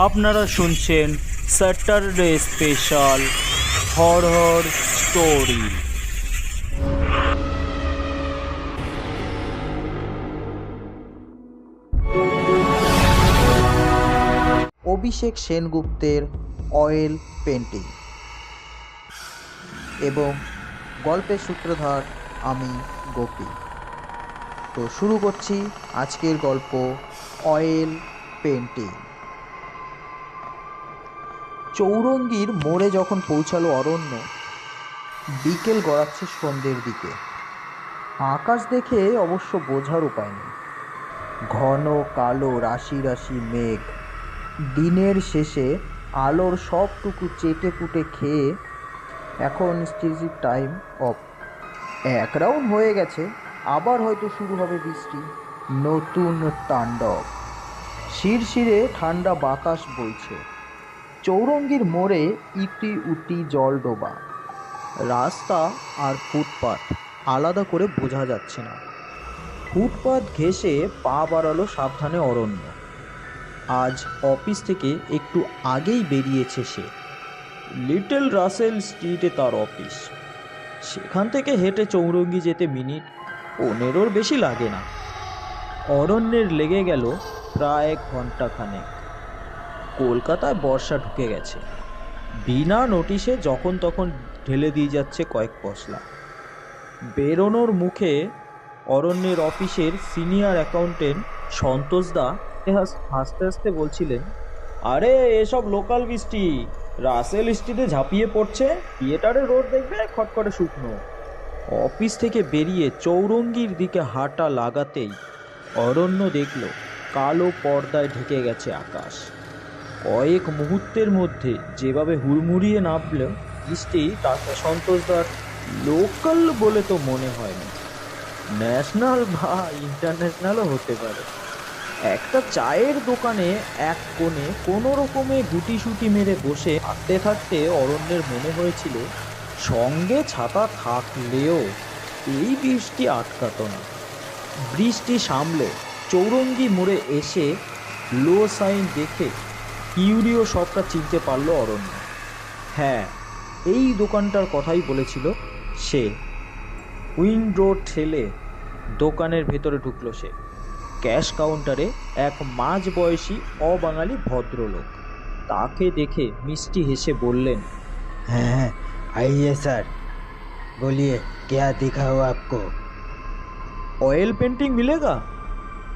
আপনারা শুনছেন Saturday special horror story. অভিষেক সেনগুপ্তের oil painting এবং গল্পের সূত্রধার আমি গোপী। তো শুরু করছি আজকের গল্প অয়েল পেন্টিং। চৌরঙ্গীর মোড়ে যখন পৌঁছালো অরণ্য, বিকেল গড়াচ্ছে সন্ধ্যের দিকে। আকাশ দেখে অবশ্য বোঝার উপায় নেই, ঘন কালো রাশি রাশি মেঘ দিনের শেষে আলোর সবটুকু চেটে পুটে খেয়ে এখন স্টিজি টাইম অফ। এক রাউন্ড হয়ে গেছে, আবার হয়তো শুরু হবে বৃষ্টি, নতুন তাণ্ডব। শিরশিরে ঠান্ডা বাতাস বইছে। চৌরঙ্গীর মোড়ে ইটি উটি জল ডোবা, রাস্তা আর ফুটপাত আলাদা করে বোঝা যাচ্ছে না। ফুটপাত ঘেঁষে পা বাড়ালো সাবধানে অরণ্য। আজ অফিস থেকে একটু আগেই বেরিয়েছে সে। লিটল রাসেল স্ট্রিটে তার অফিস। সেখান থেকে হেঁটে চৌরঙ্গী যেতে মিনিট 15-র বেশি লাগে না। অরণ্যের লেগে গেল প্রায় ঘন্টাখানেক। কলকাতায় বর্ষা ঢুকে গেছে। বিনা নোটিশে যখন তখন ঢেলে দিয়ে যাচ্ছে কয়েক পশলা। বেরোনোর মুখে অরণ্যের অফিসের সিনিয়র অ্যাকাউন্টেন্ট সন্তোষদা হাসতে হাসতে বলছিলেন, আরে এসব লোকাল বৃষ্টি, রাসেল স্ট্রিটে ঝাঁপিয়ে পড়ছে, থিয়েটারের রোড দেখবে খটখটে শুকনো। অফিস থেকে বেরিয়ে চৌরঙ্গীর দিকে হাঁটা লাগাতেই অরণ্য দেখল কালো পর্দায় ঢেকে গেছে আকাশ। কয়েক মুহূর্তের মধ্যে যেভাবে হুড়মুড়িয়ে নামল বৃষ্টি, তাকে সন্তোষদার লোকাল বলে তো মনে হয়নি। ন্যাশনাল বা ইন্টারন্যাশনালও হতে পারে। একটা চায়ের দোকানে এক কোণে কোনো রকমে গুটিসুটি মেরে বসে থাকতে থাকতে অরণ্যের মনে হয়েছিল সঙ্গে ছাতা থাকলেও এই বৃষ্টি আটকাতো না। বৃষ্টি সামলে চৌরঙ্গী মোড়ে এসে লো সাইন দেখে কিউরিও শপটা চিনতে পারল অরণ্য। হ্যাঁ, এই দোকানটার কথাই বলেছিল সে। উইন্ডো ঠেলে দোকানের ভেতরে ঢুকলো সে। ক্যাশ কাউন্টারে এক মাঝবয়সী অবাঙালি ভদ্রলোক। তাকে দেখে মিষ্টি হেসে বললেন, हाँ आइए सर, बोलिए क्या दिखाओ आपको। Oil painting মিলেগা?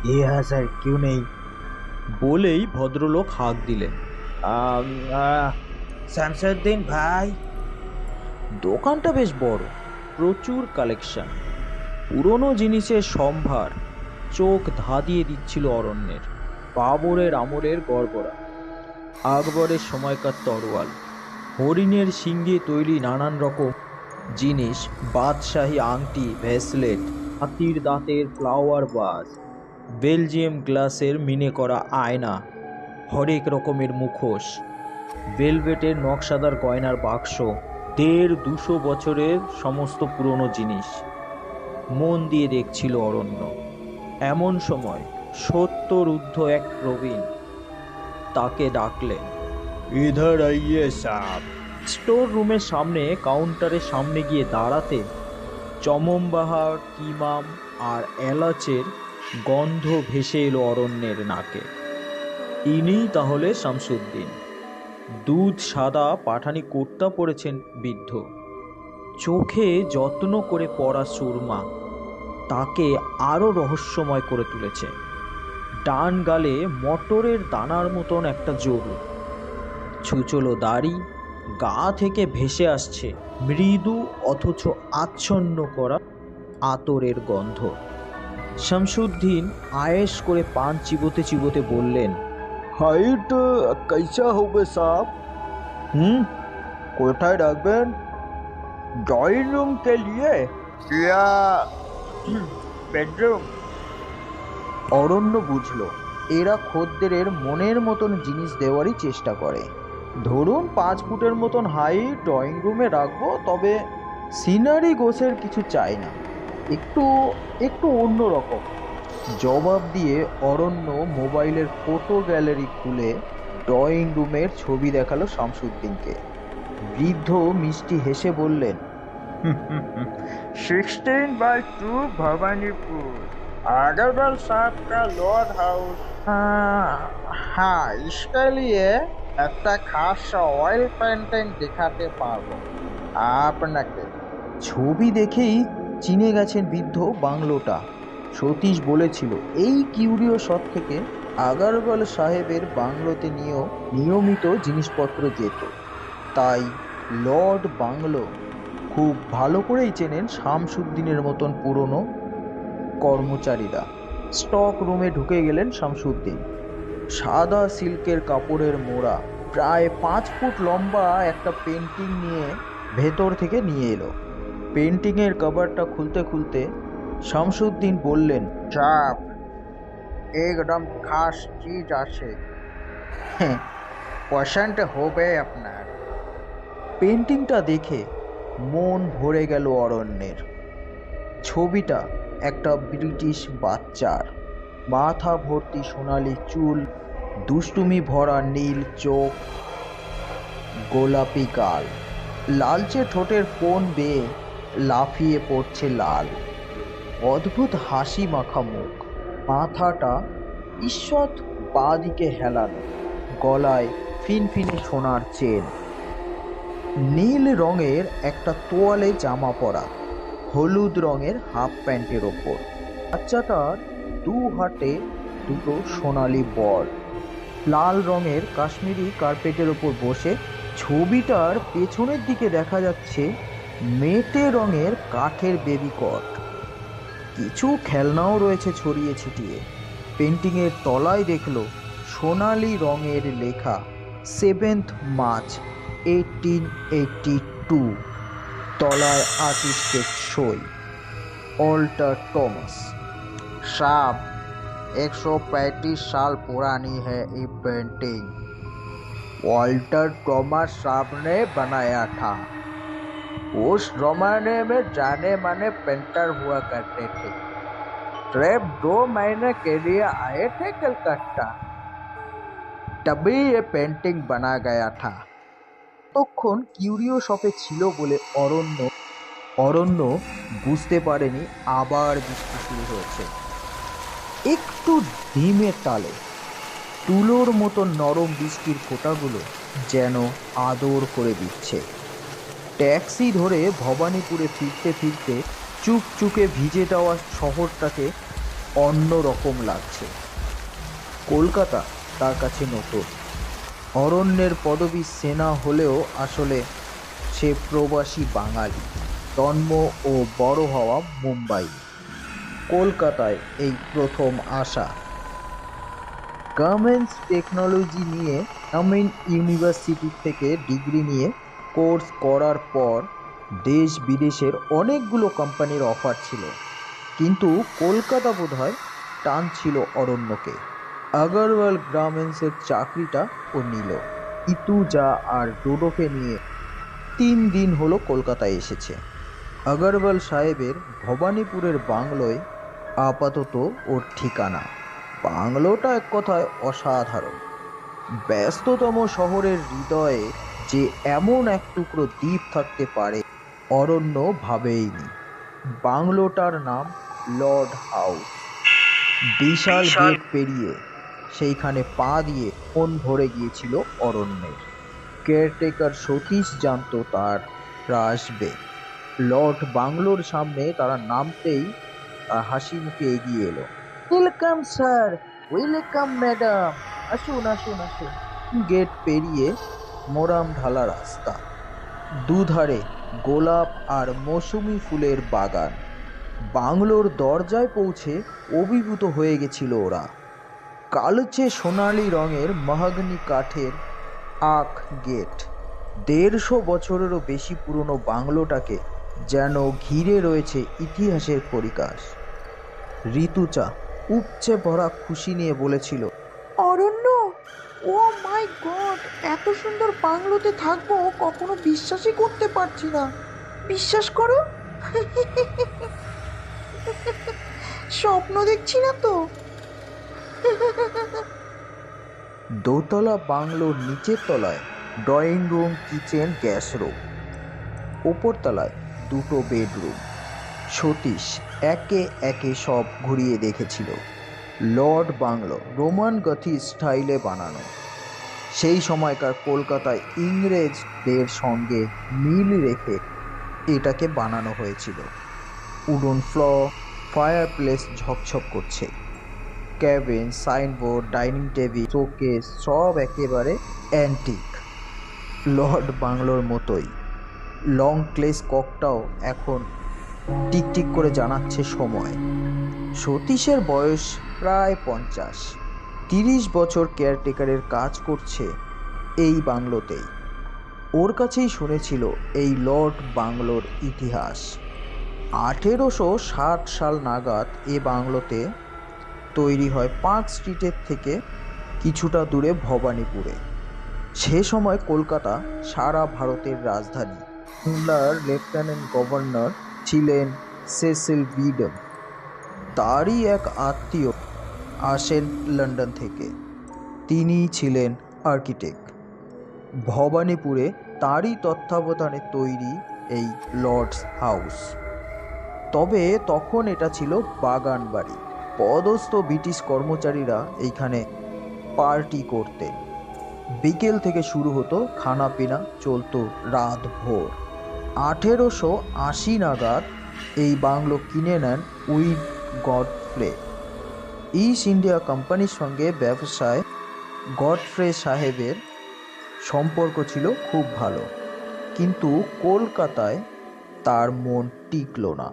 जी हाँ सर, क्यों नहीं। বলেই ভদ্রলোক হাঁক দিলেন, শামসুদ্দিন ভাই। দোকানটা বেশ বড়, প্রচুর কালেকশন, পুরনো জিনিসের সম্ভার চোখ ধাঁধিয়ে দিচ্ছিল অরণ্যের। বাবরের আমলের গড়গড়া, আকবরের সময়কার তরোয়াল, হরিণের শিং তৈরি নানান রকম জিনিস, বাদশাহী আংটি, ভেসলেট, হাতির দাঁতের ফ্লাওয়ার বাস, বেলজিয়াম গ্লাসের মিনে করা আয়না, হরেক রকমের মুখোশ, ভেলভেটের নকশাদার গয়নার বাক্স, 150-200 বছরের সমস্ত পুরনো জিনিস মন দিয়ে দেখছিল অরণ্য। এমন সময় 70 ঊর্ধ্ব এক প্রবীণ তাকে ডাকলেন, इधर आइए साहब। স্টোর রুমের সামনে কাউন্টারের সামনে গিয়ে দাঁড়াতে চমমবাহার, কিমাম আর এলাচের গন্ধ ভেসে এলো অরণ্যের নাকে। ইনিই তাহলে শামসুদ্দিন। দুধ সাদা পাঠানি কুর্তা পরেছেন বৃদ্ধ, চোখে যত্ন করে পরা সুরমা তাকে আরও রহস্যময় করে তুলেছে। ডান গালে মটরের দানার মতন একটা জরু, ছুচলো দাড়ি, গা থেকে ভেসে আসছে মৃদু অথচ আচ্ছন্ন করা আতরের গন্ধ। শামসুদ্দিন আয়েশ করে পান চিবোতে চিবোতে বললেন, हाइट कैसा होगे साहब। কোথায় রাখবেন? ड्राइंग रूम के लिए या बेडरूम। অরণ্য বুঝল এরা খদ্দেরের মনের মতন জিনিস দেওয়ারই চেষ্টা করে। ধরুন 5 ফুটের মতন হাইট ড্রয়িং রুমে রাখবো, তবে সিনারি গোছের কিছু চাই না, একটু একটু অন্য রকম জবাব দিয়ে অরণ্য মোবাইলের ফটো গ্যালারি খুলে ড্রয়িং রুমের ছবি দেখালো শামসুদ্দিনকে। বৃদ্ধ মিষ্টি হেসে বললেন, 16/2 भवानीपुर, अग्रवाल साहब का लॉर्ड हाउस। हाँ, इसके लिए একটা খাস অয়েল পেন্টিং দেখাতে পারবো আপনাকে। ছবি দেখেই চিনে গেছেন বৃদ্ধ বাংলোটা। সতীশ বলেছিল এই কিউরিও শপ থেকে আগারওয়াল সাহেবের বাংলোতে নিয়েও নিয়মিত জিনিসপত্র যেত। তাই লর্ড বাংলো খুব ভালো করেই চেনেন শামসুদ্দিনের মতন পুরনো কর্মচারীরা। স্টক রুমে ঢুকে গেলেন শামসুদ্দিন। সাদা সিল্কের কাপড়ের মোড়া প্রায় 5 ফুট লম্বা একটা পেন্টিং নিয়ে ভেতর থেকে নিয়ে এলো। পেন্টিংয়ের কভারটা খুলতে খুলতে শামসুদ্দিন বললেন, সাহেব, একদম খাস চিজ আছে, পছন্দ হবে আপনার। পেন্টিংটা দেখে মন ভরে গেল অরণ্যের। ছবিটা একটা ব্রিটিশ বাচ্চার, মাথা ভর্তি সোনালি চুল, দুষ্টুমি ভরা নীল চোখ, গোলাপি গাল, লালচে ঠোঁটের কোণ বেয়ে লাফিয়ে পড়ছে লাল, অদ্ভুত হাসি মাখা মুখ, মাথাটা ঈষৎ বাঁ দিকে হেলানো, গলায় ফিনফিনে সোনার চেন, নীল রঙের একটা তোয়ালে জামা পরা, হলুদ রঙের হাফ প্যান্টের ওপর। বাচ্চাটার 2 হাতে 2টো সোনালি বল, লাল রঙের কাশ্মীরি কার্পেটের ওপর বসে। ছবিটার পেছনের দিকে দেখা যাচ্ছে মেটে রঙের কাঠের বেবি কট। কিছু খেলনাও রয়েছে ছড়িয়ে ছিটিয়ে। পেন্টিংয়ের তলায় দেখলো সোনালি রঙের লেখা 7th মার্চ 1882। তলায় आर्टिस्टेर सई, ऑल्टर थॉमस। साहब, 135 साल पुरानी है ये पेंटिंग। वॉल्टर थॉमस साहब ने बनाया था। उस जमाने में जाने माने पेंटर हुआ करते थे। सिर्फ 2 महीने के लिए आए थे कलकत्ता, तभी ये पेंटिंग बना गया था। তখন কিউরিও শপে ছিল বলে অরণ্য বুঝতে পারেনি আবার বৃষ্টি শুরু হয়েছে। একটু ধিমে তালে তুলোর মতো নরম বৃষ্টির ফোঁটাগুলো যেন আদর করে দিচ্ছে। ট্যাক্সি ধরে ভবানীপুরে ফিরতে ফিরতে চুপচুকে ভিজে যাওয়া শহরটাকে অন্য রকম লাগছে। কলকাতা তার কাছে নতুন। অরণ্যের পদবী সেনা হলেও আসলে সে প্রবাসী বাঙালি, জন্ম ও বড় হওয়া মুম্বাই। কলকাতায় এই প্রথম আসা। গার্মেন্টস টেকনোলজি নিয়ে আমিন ইউনিভার্সিটি থেকে ডিগ্রি নিয়ে কোর্স করার পর দেশ বিদেশের অনেকগুলো কোম্পানির অফার ছিল, কিন্তু কলকাতা বোধহয় টানছিল অরণ্যকে। আগারওয়াল গার্মেন্টসের চাকরিটা ও নিল। ইতুজা আর ডোডোকে নিয়ে 3 দিন হলো কলকাতায় এসেছে। আগারওয়াল সাহেবের ভবানীপুরের বাংলোয় আপাতত ওর ঠিকানা। বাংলোটা এক কথায় অসাধারণ। ব্যস্ততম শহরের হৃদয়ে যে এমন এক টুকরো দ্বীপ থাকতে পারে অরণ্য ভাবেইনি। বাংলোটার নাম লর্ড হাউস। বিশাল গেট পেরিয়ে সেইখানে পা দিয়ে মন ভরে গিয়েছিল অরণ্যের। কেয়ারটেকার সতীশ জানতো তারা আসবে। লর্ড বাংলোর সামনে তারা নামতেই হাসি মুখে এগিয়ে এলো। ওয়েলকাম স্যার, ওয়েলকাম ম্যাডাম, আসুন আসুন আসুন। গেট পেরিয়ে মোরাম ঢালা রাস্তা, দুধারে গোলাপ আর মৌসুমি ফুলের বাগান। বাংলোর দরজায় পৌঁছে অভিভূত হয়ে গেছিল ওরা। কালচে সোনালি রঙের মাহাগনি কাঠের আক গেট। 150 বছরেরও বেশি পুরনো বাংলোটাকে যেন ঘিরে রয়েছে ইতিহাসের পরিকাশ। ঋতুচা উপচে ভরা খুশি নিয়ে বলেছিল, অরণ্য, ও মাই গড, এত সুন্দর বাংলোতে থাকবো কখনো বিশ্বাসই করতে পারছি না। বিশ্বাস করো, স্বপ্ন দেখছি না তো। দোতলা বাংলোর নিচের তলায় drawing room, kitchen, gas room, ওপরতলায় 2টো বেডরুম। সতীশ একে একে সব ঘুরিয়ে দেখেছিল। লর্ড বাংলো রোমান গথি স্টাইলে বানানো। সেই সময়কার কলকাতায় ইংরেজদের সঙ্গে মিল রেখে এটাকে বানানো হয়েছিল। উডন ফ্লোর, ফায়ারপ্লেস ঝকঝক করছে। Cabin, signboard, dining table, showcase সব একেবারে অ্যান্টিক, লর্ড বাংলোর মতোই। লং ক্লেস ককটাও এখন টিকটিক করে জানাচ্ছে সময়। সতীশের বয়স প্রায় 50। 30 বছর কেয়ারটেকারের কাজ করছে এই বাংলোতেই। ওর কাছেই শুনেছিল এই লর্ড বাংলোর ইতিহাস। 1860 সাল নাগাদ এ বাংলোতে তৈরি হয় পার্ক স্ট্রিটের থেকে কিছুটা দূরে ভবানীপুরে। সে সময় কলকাতা সারা ভারতের রাজধানী। বাংলার লেফটেন্যান্ট গভর্নর ছিলেন সেসিল বিডম। তারই এক আত্মীয় আসেন লন্ডন থেকে, তিনি ছিলেন আর্কিটেক্ট। ভবানীপুরে তারই তত্ত্বাবধানে তৈরি এই লর্ডস হাউস। তবে তখন এটা ছিল বাগান বাড়ি। পদস্থ ব্রিটিশ কর্মচারীরা এইখানে পার্টি করতেন। বিকেল থেকে শুরু হতো খানাপিনা, চলতো রাত ভোর। 1880 নাগাদ এই বাংলো কিনে নেন উইড গডফ্রে। ইস্ট ইন্ডিয়া কোম্পানির সঙ্গে ব্যবসায় গডফ্রে সাহেবের সম্পর্ক ছিল খুব ভালো, কিন্তু কলকাতায় তার মন টিকল না।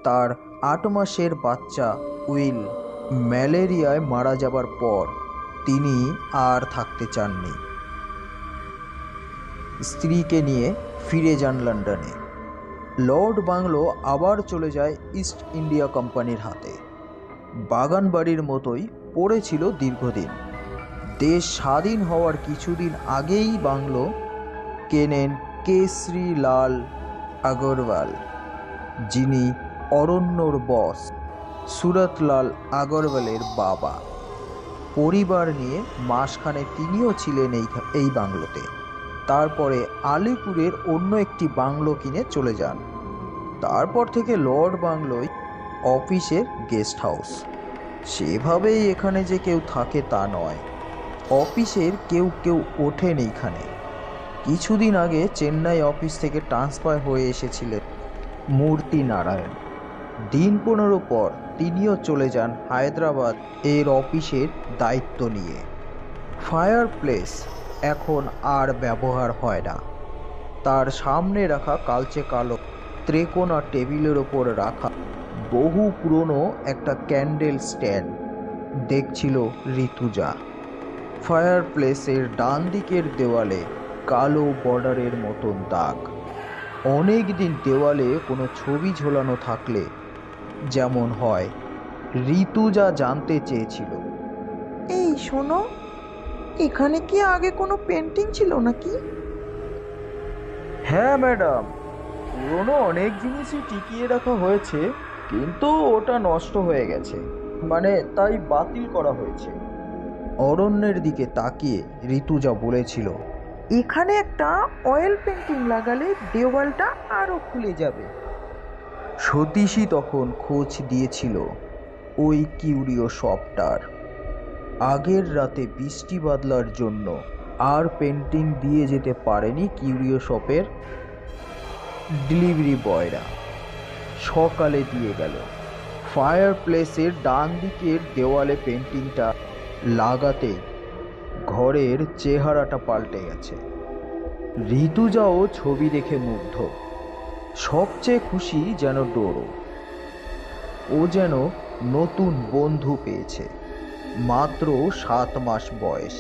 তার 8 মাসের বাচ্চা উইল ম্যালেরিয়ায় মারা যাবার পর তিনি আর থাকতে চাননি। স্ত্রীকে নিয়ে ফিরে যান লন্ডনে। লর্ড বাংলো আবার চলে যায় ইস্ট ইন্ডিয়া কোম্পানির হাতে। বাগান বাড়ির মতোই পড়েছিল দীর্ঘদিন। দেশ স্বাধীন হওয়ার কিছুদিন আগেই বাংলো কেনেন কেশরী লাল আগরওয়াল, যিনি অরণ্যর বস সুরতলাল আগরওয়ালের বাবা। পরিবার নিয়ে মাসখানে তিনিও ছিলেন এই বাংলোতে। তারপরে আলিপুরের অন্য একটি বাংলো কিনে চলে যান। তারপর থেকে লর্ড বাংলোয় অফিসের গেস্ট হাউস। সেভাবেই এখানে যে কেউ থাকে তা নয়। অফিসের কেউ ওঠেন এইখানে। কিছুদিন আগে চেন্নাই অফিস থেকে ট্রান্সফার হয়ে এসেছিলেন মূর্তি নারায়ণ। দিন 15 পর তিনিও চলে যান হায়দ্রাবাদ এর অফিসের দায়িত্ব নিয়ে। ফায়ারপ্লেস এখন আর ব্যবহার হয় না। তার সামনে রাখা কালচে কালো ত্রিকোণা টেবিলের ওপর রাখা বহু পুরনো একটা ক্যান্ডেল স্ট্যান্ড দেখছিল ঋতুজা। ফায়ারপ্লেসের ডান দিকের দেওয়ালে কালো বর্ডারের মতন দাগ। অনেক দিন দেওয়ালে কোনো ছবি ঝোলানো থাকলে যেমন হয়, ঋতুজা জানতে চেয়েছিল। এই শোনো, এখানে কি আগে কোনো পেন্টিং ছিল নাকি? হ্যাঁ ম্যাডাম, পুরনো অনেক জিনিসই টিকিয়ে রাখা হয়েছে, কিন্তু ওটা নষ্ট হয়ে গেছে, মানে তাই বাতিল করা হয়েছে। অরণ্যের দিকে তাকিয়ে ঋতুজা বলেছিল, এখানে একটা অয়েল পেন্টিং লাগালে দেওয়ালটা আরো খুলে যাবে। সতীশই তখন খোঁজ দিয়েছিল ওই কিউরিও শপটার। আগের রাতে বৃষ্টি বাদলার জন্য আর পেন্টিং দিয়ে যেতে পারেনি কিউরিও শপের ডেলিভারি বয়রা। সকালে দিয়ে গেল। ফায়ারপ্লেসের ডান দিকের দেওয়ালে পেন্টিংটা লাগাতে ঘরের চেহারাটা পাল্টে গেছে। ঋতুজাও ছবি দেখে মুগ্ধ। সবচেয়ে খুশি যেন ডোরো। ও যেন নতুন বন্ধু পেয়েছে। মাত্র 7 মাস বয়স,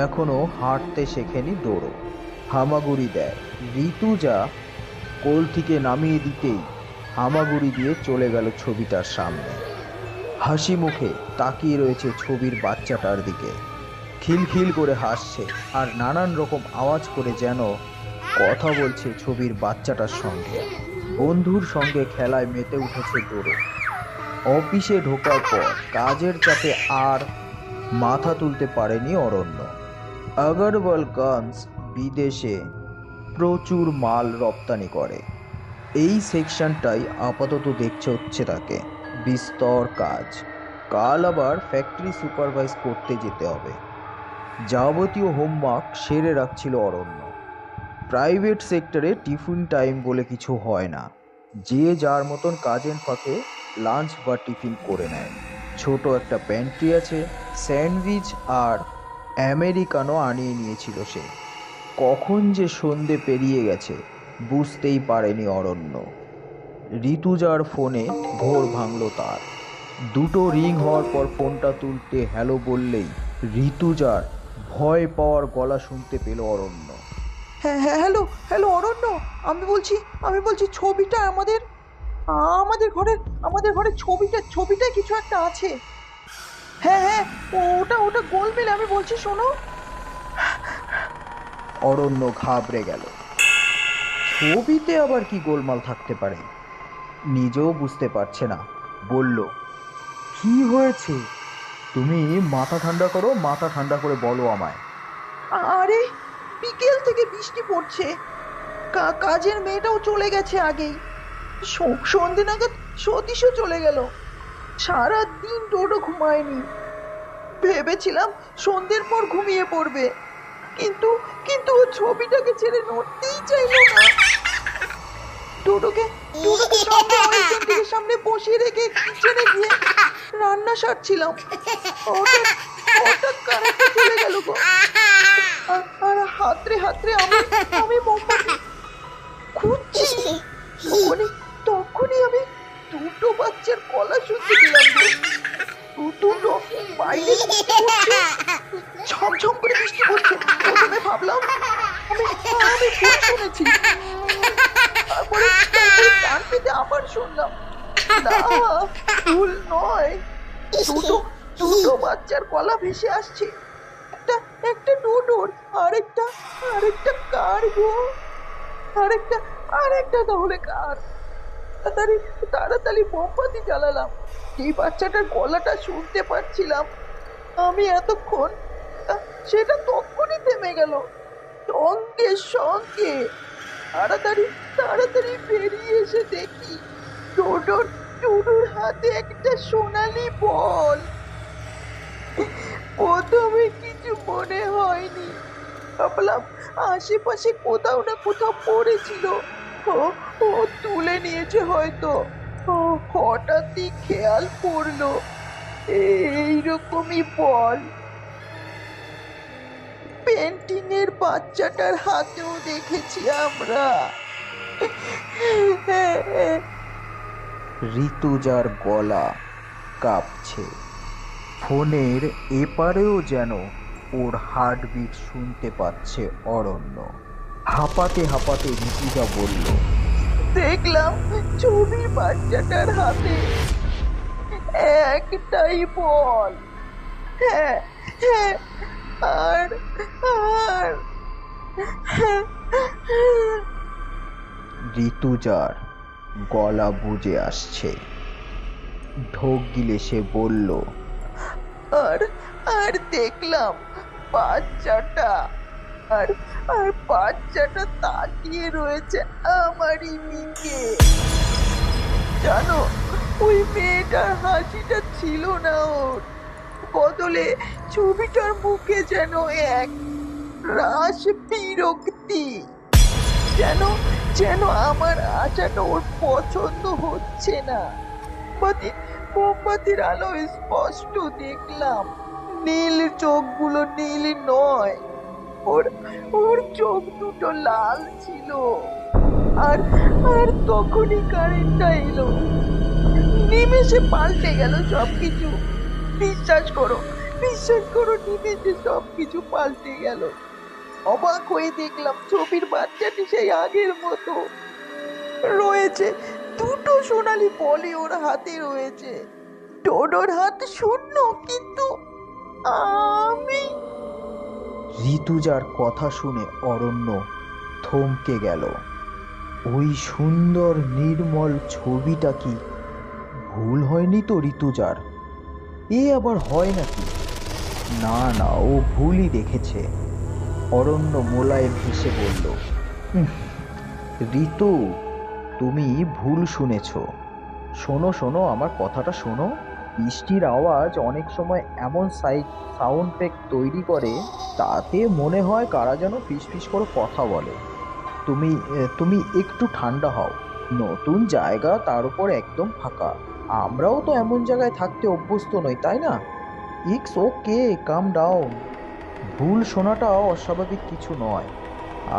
এখনো হাঁটতে শেখেনি ডোরো। হামাগুড়ি দেয়। ঋতুজা কোল থেকে নামিয়ে দিতেই হামাগুড়ি দিয়ে চলে গেল ছবিটার সামনে। হাসি মুখে তাকিয়ে রয়েছে ছবির বাচ্চাটার দিকে। খিলখিল করে হাসছে আর নানান রকম আওয়াজ করে যেন কথা বলছে ছবির বাচ্চাটার সঙ্গে। বন্ধুর সঙ্গে খেলায় মেতে উঠেছে ডোরো। অফিসে ঢোকার পর কাজের চাপে আর মাথা তুলতে পারেনি অরণ্য। আগরওয়ালগঞ্জ বিদেশে প্রচুর মাল রপ্তানি করে। এই সেকশনটাই আপাতত দেখছে হচ্ছে তাকে বিস্তর কাজ। কাল আবার ফ্যাক্টরি সুপারভাইজ করতে যেতে হবে। যাবতীয় হোমওয়ার্ক সেরে রাখছিল অরণ্য। প্রাইভেট সেক্টরে টিফিন টাইম বলে কিছু হয় না, যে যার মতন কাজের ফাঁকে লাঞ্চ বা টিফিন করে নেয়। ছোট একটা প্যান্ট্রি আছে, স্যান্ডউইচ আর আমেরিকানো আনিয়ে নিয়েছিল সে। কখন যে সন্ধে পেরিয়ে গেছে বুঝতেই পারেনি অরণ্য। ঋতুজার ফোনে ঘোর ভাঙল তার। দুটো রিং হওয়ার পর ফোনটা তুলতে হ্যালো বললেই ঋতুজার ভয় পাওয়ার গলা শুনতে পেল অরণ্য। হ্যাঁ হ্যাঁ, হ্যালো হ্যালো অরণ্য, আমি বলছি ছবিটা আমাদের ঘরের ছবিটা কিছু একটা আছে। হ্যাঁ হ্যাঁ, ওটা গোলমেলে, আমি বলছি শোনো। অরণ্য ঘাবড়ে গেল। ছবিতে আবার কি গোলমাল থাকতে পারে নিজেও বুঝতে পারছে না। বলল, কি হয়েছে? তুমি মাথা ঠান্ডা করে বলো আমায়। আরে বিকেল থেকে বৃষ্টি পড়ছে, কাজের মেয়েটাও চলে গেছে আগেই, সন্ধে নাগাদ সতীশও চলে গেল। সারা দিন ডোডো ঘুমায়নি, ভেবেছিলাম সন্ধ্যের পর ঘুমিয়ে পড়বে, কিন্তু কিন্তু ও ছবিটাকে ছেড়ে নড়তেই চাইলো না। ডোডোকে সামনে বসিয়ে রেখে কিচেনে গিয়ে রান্না সারছিলাম, হঠাৎ কারেন্টটা চলে গেল গো। আর হাতরে আমি মোমবাতি খুঁজছি, তখনই আমি দুটো বাচ্চার গলা শুনতে পেলাম গো। দুটো বাইরে ঝমঝম করে বৃষ্টি পড়ছে। প্রথমে ভাবলাম আমি ভুল শুনেছি, তারপরে কান পেতে আবার শুনলাম না, ভুল নয়, দুটো বাচ্চার গলা ভেসে আসছে। একটা ডোডোর, আরেকটা কার গো, আরেকটা তাহলে কার। তাড়াতাড়ি মোমবাতি জ্বালালাম, এই বাচ্চাটার গলাটা শুনতে পাচ্ছিলাম আমি এতক্ষণ, সেটা তখনই থেমে গেল। সঙ্গে তাড়াতাড়ি বেরিয়ে এসে দেখি ডোডোর হাতে একটা সোনালি বল। প্রথমে কিছু মনে হয়নি, ভাবলাম আশেপাশে কোথাও না কোথাও পড়েছিল, ও তুলে নিয়েছে হয়তো। হঠাৎই খেয়াল পড়লো এইরকমই বল পেন্টিংয়ের বাচ্চাটার হাতেও দেখেছি আমরা। ঋতুজার গলা কাঁপছে। ফোনের এপারেও যেন ওর হার্টবিট শুনতে পাচ্ছে অরণ্য। হাঁপাতে ঋতুজা বলল, দেখলাম ছবির বাচ্চাটার হাতে একটাই বল। হ্যাঁ হ্যাঁ, আর ঋতুজার গলা বুঝে আসছে। ঢোক গিলে সে বলল, আর দেখলাম বাচ্চাটা, আর বাচ্চাটা তাকিয়ে রয়েছে আমারই দিকে। জানো, ওই মেয়েটার হাসিটা ছিল না, ওর বদলে ছবিটার মুখে যেন এক রাস বিরক্তি, যেন আমার আচাটা ওর পছন্দ হচ্ছে না। মোমবাতির আলো স্পষ্ট দেখলাম নীল চোখগুলো নীল নয়, ওর চোখ দুটো লাল ছিল। আর তখনই কারেন্টটা এলো, নিমেষে পাল্টে গেল সবকিছু। বিশ্বাস করো নিমেষে সবকিছু পাল্টে গেল। অবাক হয়ে দেখলাম ছবির বাচ্চাটি সেই আগের মতো রয়েছে, দুটো সোনালি বলই ওর হাতে রয়েছে। ডোডোর হাত শূন্য, কিন্তু আমি। ঋতুজার কথা শুনে অরণ্য থমকে গেল। ওই সুন্দর নির্মল ছবিটা কি ভুল হয়নি তো ঋতুজার? এ আবার হয় নাকি? না না, ও ভুলই দেখেছে। অরণ্য মোলায়েম হেসে বলল, ঋতু, তুমি ভুল শুনেছ। শোনো শোনো, আমার কথাটা শোনো। বৃষ্টির আওয়াজ অনেক সময় এমন সাউন্ড এফেক্ট তৈরি করে, তাতে মনে হয় কারা যেন ফিসফিস করে কথা বলে। তুমি তুমি একটু ঠান্ডা হও। নতুন জায়গা, তার উপর একদম ফাঁকা। আমরাও তো এমন জায়গায় থাকতে অভ্যস্ত নই, তাই না? It's okay, calm down. ভুল শোনাটাও অস্বাভাবিক কিছু নয়।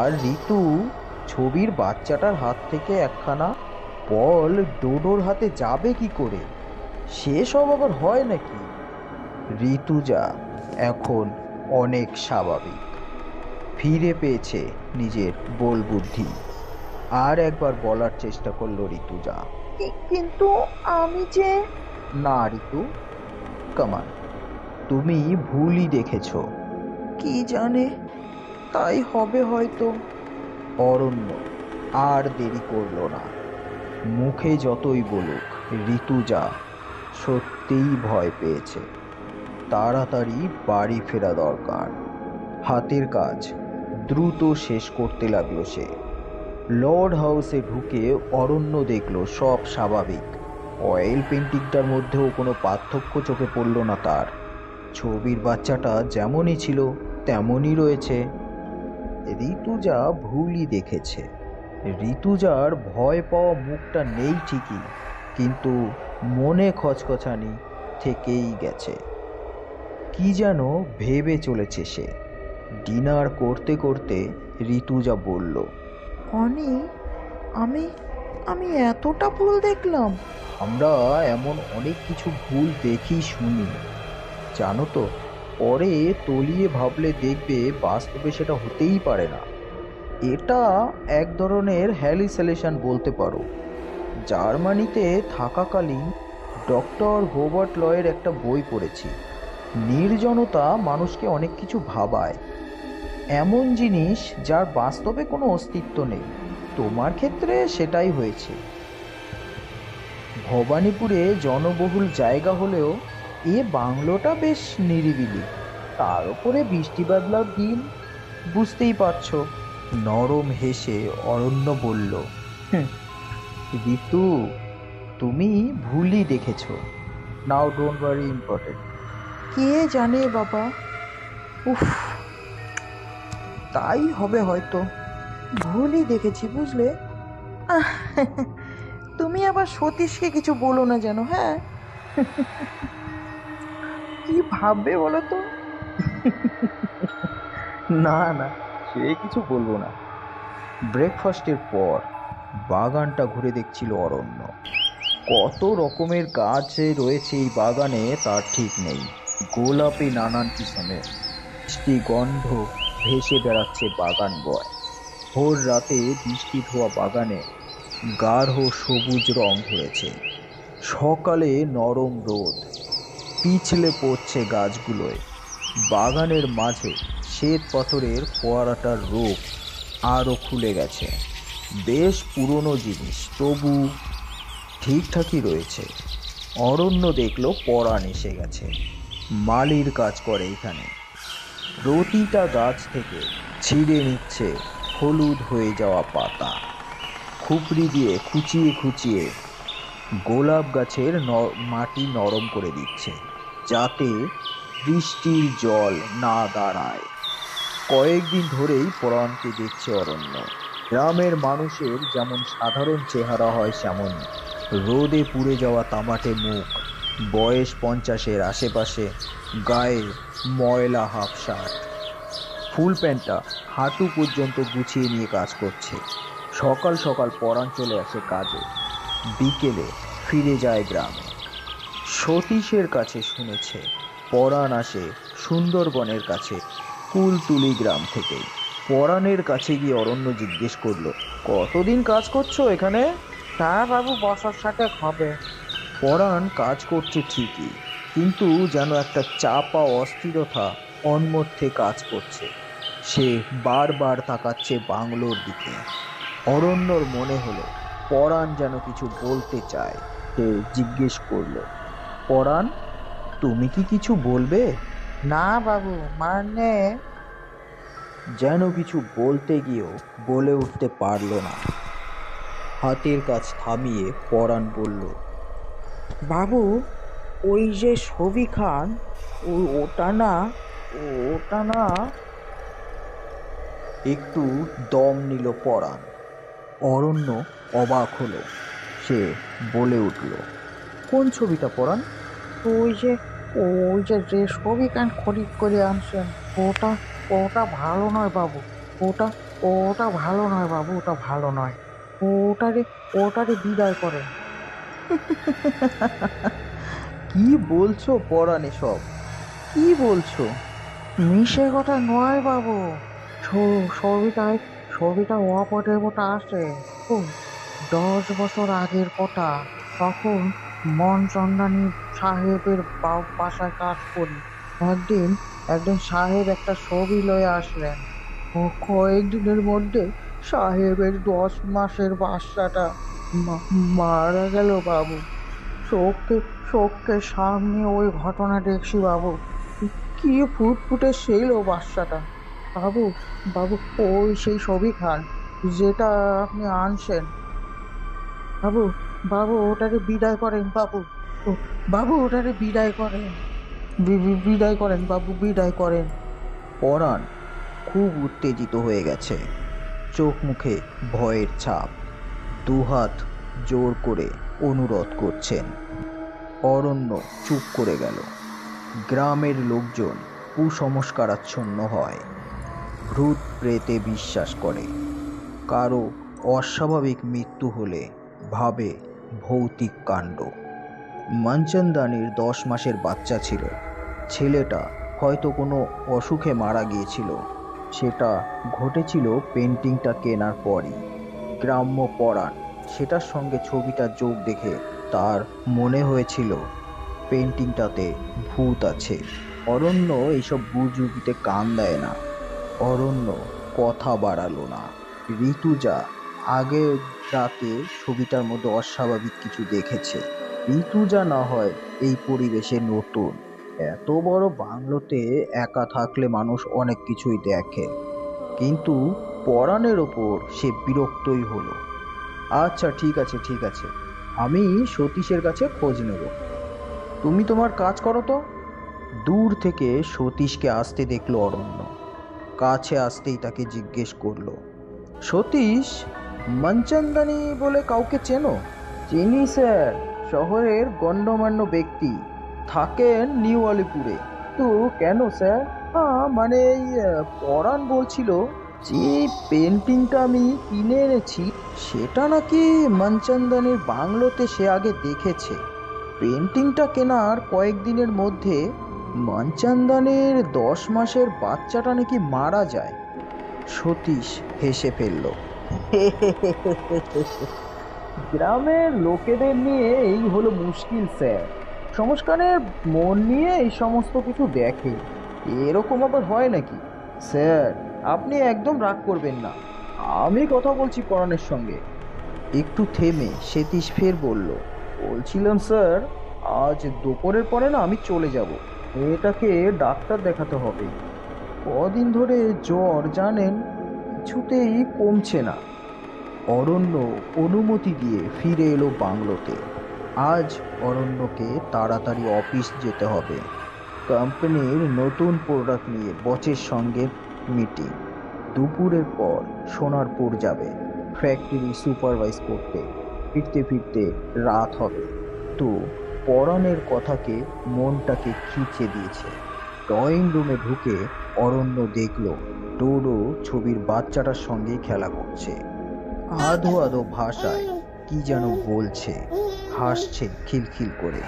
আর ঋতু, ছবির বাচ্চাটার হাত থেকে একখানা বল ডোডোর হাতে যাবে কি করে? সেসব আবার হয় নাকি? ঋতুজা এখন অনেক স্বাভাবিক, ফিরে পেয়েছে নিজের বল বুদ্ধি। আর একবার বলার চেষ্টা করলো ঋতুজা। কিন্তু আমি যে... না ঋতু, কামান, তুমি ভুলই দেখেছ। কি জানে, তাই হবে হয়তো। অরণ্য আর দেরি করলো না। মুখে যতই বলুক, ঋতুজা সত্যিই ভয় পেয়েছে। তাড়াতাড়ি বাড়ি ফেরা দরকার। হাতের কাজ দ্রুত শেষ করতে লাগলো সে। লর্ড হাউসে ঢুকে অরণ্য দেখলো সব স্বাভাবিক। অয়েল পেন্টিংটার মধ্যেও কোনো পার্থক্য চোখে পড়ল না তার। ছবির বাচ্চাটা যেমনই ছিল তেমনই রয়েছে। ঋতুজা ভুলই দেখেছে। ঋতুজার ভয় পাওয়া মুখটা নেই ঠিকই, কিন্তু মনে খচখচানি থেকেই গেছে। কি যেন ভেবে চলেছে সে। ডিনার করতে করতে ঋতুজা বলল, অনি, আমি আমি এতটা ভুল দেখলাম? আমরা এমন অনেক কিছু ভুল দেখি শুনি, জানো তো। পরে তলিয়ে ভাবলে দেখবে বাস্তবে সেটা হতেই পারে না। এটা এক ধরনের হ্যালিসিনেশন বলতে পারো। জার্মানিতে থাকাকালীন ডক্টর হোবার্ট লয়ের একটা বই পড়েছি। নির্জনতা মানুষকে অনেক কিছু ভাবায়, এমন জিনিস যার বাস্তবে কোনো অস্তিত্ব নেই। তোমার ক্ষেত্রে সেটাই হয়েছে। ভবানীপুরে জনবহুল জায়গা হলেও এ বাংলোটা বেশ নিরিবিলি, তার উপরে বৃষ্টি বাদলার দিন, বুঝতেই পারছো। নরম হেসে অরণ্য বলল, ঋতু, তুমি ভুলই দেখেছো। Now don't worry important. কে জানে বাবা। উফ, তাই হবে হয়তো। ভুলই দেখেছি, বুঝলে। আহ, তুমি আবার সতীশকে কিছু বলো না যেন, হ্যাঁ? কি ভাববে বলো তো? না না, সে কিছু বলবো না। ব্রেকফাস্টের পর বাগানটা ঘুরে দেখছিল অরণ্য। কত রকমের গাছ রয়েছে এই বাগানে তার ঠিক নেই। গোলাপি নানান কিসমের, মিষ্টি গন্ধ ভেসে বেড়াচ্ছে বাগান বয়। ভোর রাতে বৃষ্টি ধোয়া বাগানে গাঢ় সবুজ রং ধরেছে। সকালে নরম রোদ পিছলে পড়ছে গাছগুলোয়। বাগানের মাঝে শ্বেত পাথরের ফোয়ারাটার রূপ আরও খুলে গেছে। বেশ পুরনো জিনিস, তবু ঠিকঠাকই রয়েছে। অরণ্য দেখলো পরাণ এসে গেছে। মালির কাজ করে এখানে। প্রতিটা গাছ থেকে ছিঁড়ে নিচ্ছে হলুদ হয়ে যাওয়া পাতা, খুপড়ি দিয়ে খুঁচিয়ে খুঁচিয়ে গোলাপ গাছের মাটি নরম করে দিচ্ছে, যাতে বৃষ্টির জল না দাঁড়ায়। কয়েকদিন ধরেই পরাণকে দেখছে অরণ্য। গ্রামের মানুষের যেমন সাধারণ চেহারা হয় সেমন রোদে পুড়ে যাওয়া তামাটে মুখ, বয়স 50-এর আশেপাশে, গায়ে ময়লা হাফ শার্ট, ফুল প্যান্টটা হাঁটু পর্যন্ত গুছিয়ে নিয়ে কাজ করছে। সকাল সকাল পরাণ চলে আসে কাজে, বিকেলে ফিরে যায় গ্রামে। সতীশের কাছে শুনেছে পরাণ আসে সুন্দরবনের কাছে কুলতুলি গ্রাম থেকেই। পরাণের কাছে গিয়ে অরণ্য জিজ্ঞেস করলো, কতদিন কাজ করছো এখানে? তা বাবু, বছর 60 হবে। পরাণ কাজ করছে ঠিকই, কিন্তু যেন একটা চাপা অস্থিরতা অন্মধ্যে কাজ করছে। সে বারবার তাকাচ্ছে বাংলোর দিকে। অরণ্যর মনে হলো পরাণ যেন কিছু বলতে চায়। সে জিজ্ঞেস করলো, পরাণ, তুমি কি কিছু বলবে? না বাবু, মানে যেন কিছু বলতে গিয়েও বলে উঠতে পারল না। হাতের কাজ থামিয়ে পরাণ বলল, বাবু, ওই যে ছবি খান, ওটা না, ওটা না। একটু দম নিল পরাণ। অরণ্য অবাক হলো। সে বলে উঠল, কোন ছবিটা পরাণ? ওই যে ওই যে যে ছবি খান খরিদ করে আনছেন, ওটা ওটা ভালো নয় বাবু। ওটা ওটা ভালো নয় বাবু, ওটা ভালো নয়। ওটারে ওটারে বিদায় করেন। কি বলছো পরাণ? এসব কি বলছো? মিশে কথা নয় বাবু। ছবিটা অপদেবতা আছে। ও, 10 বছর আগের কথা। তখন মনচন্দানী সাহেবের বাসায় কাজ করি। একদিন একদিন সাহেব একটা ছবি লয়ে আসলেন। ও কয়েকদিনের মধ্যে সাহেবের 10 মাসের বাচ্চাটা মারা গেল বাবু। চোখে চোখে সামনে ওই ঘটনা দেখছি বাবু। কি ফুটফুটে ছিল বাচ্চাটা। বাবু, বাবু, ওই সেই ছবি খান যেটা আপনি আনছেন। বাবু, বাবু, ওটারে বিদায় করেন বাবু। ও, বাবু, ওটারে বিদায় করেন। বিদায় করেন বাবু, বিদায় করেন। পরাণ খুব উত্তেজিত হয়ে গেছে। চোখ মুখে ভয়ের ছাপ। দুহাত জোর করে অনুরোধ করছেন। অরণ্য চুপ করে গেল। গ্রামের লোকজন কুসংস্কারাচ্ছন্ন হয়, ভূত প্রেতে বিশ্বাস করে। কারো অস্বাভাবিক মৃত্যু হলে ভাবে ভৌতিক কাণ্ড। মনচন্দানির 10 মাসের বাচ্চা ছিল। ছেলেটা হয়তো কোনো অসুখে মারা গিয়েছিল। সেটা ঘটেছিল পেন্টিংটা কেনার পরই। গ্রাম্য পরাণ সেটার সঙ্গে ছবিটা যোগ দেখে তার মনে হয়েছিল পেন্টিংটাতে ভূত আছে। অরণ্য এইসব বুজরুকিতে কান দেয় না। অরণ্য কথা বাড়ালো না। ঋতুজা আগের রাতে ছবিটার মধ্যে অস্বাভাবিক কিছু দেখেছে। ঋতুজা না হয় এই পরিবেশে নতুন। এত বড় বাংলোতে একা থাকলে মানুষ অনেক কিছুই দেখে, কিন্তু পরাণের ওপর সে বিরক্তই হলো। আচ্ছা ঠিক আছে ঠিক আছে, আমি সতীশের কাছে খোঁজ নেব। তুমি তোমার কাজ করো তো। দূর থেকে সতীশকে আসতে দেখলো অরণ্য। কাছে আসতেই তাকে জিজ্ঞেস করলো, সতীশ, মনচন্দানী বলে কাউকে চেনো? চিনি স্যার, শহরের গণ্যমান্য ব্যক্তি, থাকেন নিউ আলিপুরে। তো কেন স্যার? মানে এই পরাণ বলছিল যে পেন্টিংটা আমি কিনে এনেছি সেটা নাকি মনচন্দানীর বাংলোতে সে আগে দেখেছে। পেন্টিংটা কেনার কয়েকদিনের মধ্যে মনচন্দানীর 10 মাসের বাচ্চাটা নাকি মারা যায়। সতীশ হেসে ফেলল। গ্রামের লোকেদের নিয়ে এই হলো মুশকিল স্যার। সংস্কারের মন নিয়ে এই সমস্ত কিছু দেখে। এরকম আবার হয় নাকি? স্যার, আপনি একদম রাগ করবেন না, আমি কথা বলছি পরাণের সঙ্গে। একটু থেমে সতীশ ফের বলল, বলছিলাম স্যার, আজ দুপুরের পরে না আমি চলে যাব। এটাকে ডাক্তার দেখাতে হবে। কদিন ধরে জ্বর জানেন, কিছুতেই কমছে না। অরণ্য অনুমতি দিয়ে ফিরে এলো বাংলোতে। আজ অরণ্যকে তাড়াতাড়ি অফিস যেতে হবে। কোম্পানির নতুন প্রোডাক্ট নিয়ে বসের সঙ্গে মিটিং। দুপুরের পর সোনারপুর যাবে ফ্যাক্টরি সুপারভাইজ করতে। ফিরতে ফিরতে রাত হবে। তো পরাণের কথাকে মনটাকে খিঁচে দিয়েছে। ড্রয়িং রুমে ঢুকে অরণ্য দেখল ডোডো ছবির বাচ্চাটার সঙ্গে খেলা করছে। আধো আধো ভাষায় কি যেন বলছে, হাসছে খিলখিল করে।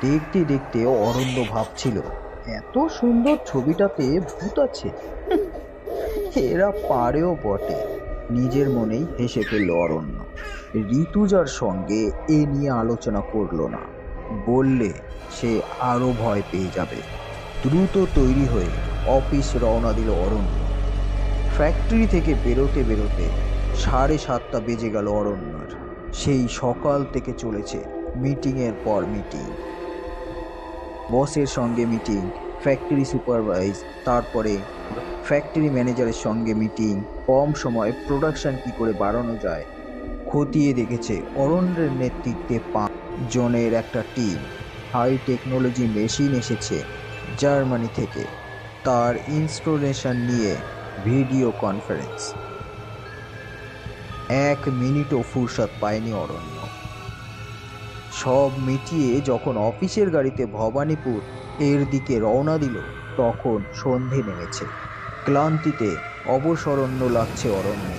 দেখতে দেখতে অরণ্য ভাবছিল, এত সুন্দর ছবিটাতে ভূত আছে, এরা পারেও বটে। নিজের মনেই হেসে ফেলল অরণ্য। ঋতুজার সঙ্গে এ নিয়ে আলোচনা করলো না, বললে সে আরো ভয় পেয়ে যাবে। দ্রুত তৈরি হয়ে অফিস রওনা দিল অরণ্য। ফ্যাক্টরি থেকে বেরোতে বেরোতে 7:30 বেজে গেল অরণ্যর। সেই সকাল থেকে চলেছে মিটিংয়ের পর মিটিং। বসের সঙ্গে মিটিং, ফ্যাক্টরি সুপারভাইজ, তারপরে ফ্যাক্টরি ম্যানেজারের সঙ্গে মিটিং, কম সময়ে প্রোডাকশন কী করে বাড়ানো যায় খতিয়ে দেখেছে। অরণ্যের নেতৃত্বে 5 জনের একটা টিম। হাই টেকনোলজি মেশিন এসেছে জার্মানি থেকে, তার ইনস্টলেশন নিয়ে ভিডিও কনফারেন্স। 1 মিনিটও ফুরসত পায়নি অরণ্য। সব মিটিয়ে যখন অফিসের গাড়িতে ভবানীপুর এর দিকে রওনা দিল, তখন সন্ধে নেমেছে। ক্লান্তিতে অবসরণ্য লাগছে অরণ্য।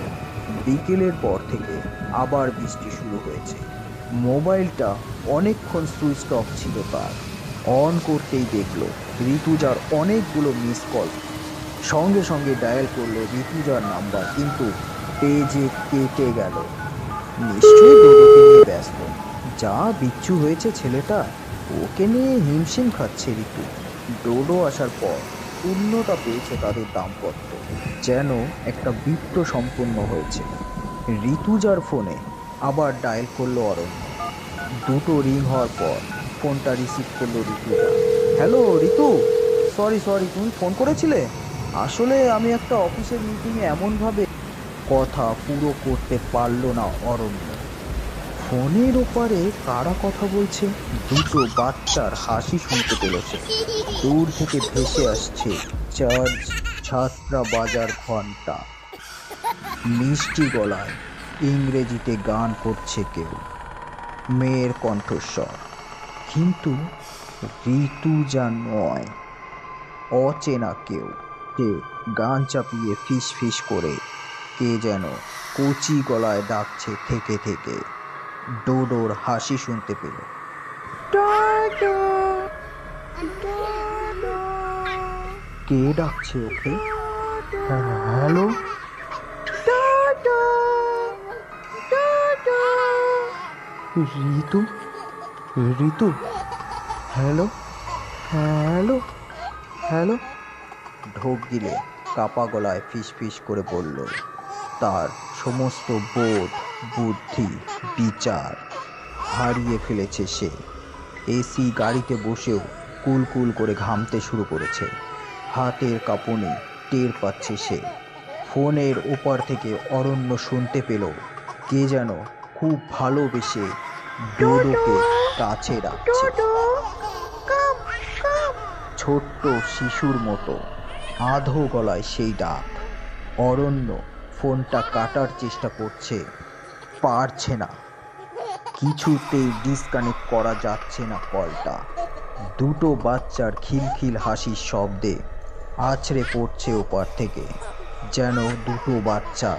বিকেলের পর থেকে আবার বৃষ্টি শুরু হয়েছে। মোবাইলটা অনেকক্ষণ সুইচ অফ ছিল তার। অন করতেই দেখলো ঋতুজার অনেকগুলো মিস কল। সঙ্গে সঙ্গে ডায়াল করলো ঋতুজার নাম্বার, কিন্তু পেজে কেটে গেল। নিশ্চয়ই ডোডোকে নিয়ে ব্যস্ত। যা বিচ্ছু হয়েছে ছেলেটা, ওকে নিয়ে হিমশিম খাচ্ছে ঋতু। ডোডো আসার পর পূর্ণতা পেয়েছে তাদের দাম্পত্য, যেন একটা বৃত্ত সম্পূর্ণ হয়েছে। ঋতুজার ফোনে আবার ডায়াল করলো অরণ্য। 2টো রিং হওয়ার পর ফোনটা রিসিভ করলো ঋতুজা। হ্যালো ঋতু, সরি তুমি ফোন করেছিলে? আসলে আমি একটা অফিসের মিটিংয়ে এমনভাবে কথা পুরো করতে পারলো না অরণ্য। ফোনের ওপারে কারা কথা বলছে? 2টো বাচ্চার হাসি শুনতে পেল সে। দূর থেকে ভেসে আসছে চার্চ ছাত্রা বাজার ঘন্টা। মিষ্টি গলায় ইংরেজিতে গান করছে কেউ, মেয়ের কণ্ঠস্বর। কিন্তু ঋতুজা নয়, অচেনা কেউ। সে গান চাপিয়ে ফিস ফিস করে কে যেন কচি গলায় ডাকছে থেকে থেকে। ডোডোর হাসি শুনতে পেল। কে ডাকছে ওকে? হ্যালো ঋতু, ঋতু, হ্যালো হ্যালো হ্যালো। ঢোক গিলে কাপা গলায় ফিস ফিস করে বলল। তার সমস্ত বোধ বুদ্ধি বিচার হারিয়ে ফেলেছে সে। এসি গাড়িতে বসেও কুলকুল করে ঘামতে শুরু করেছে। হাতের কাঁপুনি টের পাচ্ছে সে। ফোনের ওপার থেকে অরণ্য শুনতে পেল কে যেন খুব ভালোবেসে ডোডোকে কাছে ডাকছে, ছোট্ট শিশুর মতো আধো গলায় সেই ডাক। অরণ্য ফোনটা কাটার চেষ্টা করছে, পারছে না। কিছুতেই ডিসকানেক্ট করা যাচ্ছে না কলটা। 2টো বাচ্চার খিলখিল হাসির শব্দে আছড়ে পড়ছে ওপার থেকে, যেন 2টো বাচ্চা